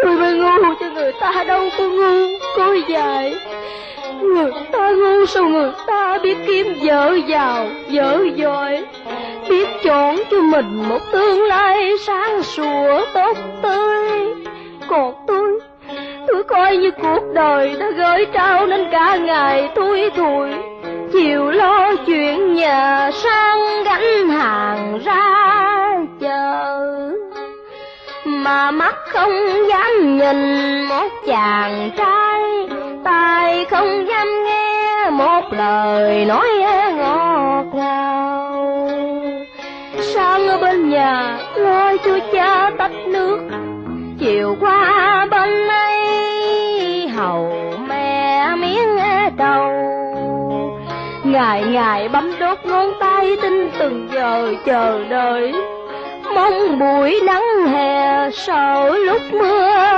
Tôi mới ngu chứ người ta đâu có ngu. Coi dài, người ta ngu sao người ta biết kiếm vợ giàu vợ giỏi, biết chọn cho mình một tương lai sáng sủa tốt tươi. Còn tôi coi như cuộc đời đã gửi trao nên cả ngày thui thủi, chiều lo chuyện nhà sang gánh hàng ra chợ, mà mắt không dám nhìn một chàng trai, tai không dám nghe một lời nói ngọt ngào. Sáng ở bên nhà lo cho cha tách nước, chiều qua bên ấy hầu mẹ miếng đầu. Ngày ngày bấm đốt ngón tay tin từng giờ chờ đợi, mong buổi nắng hè sợ lúc mưa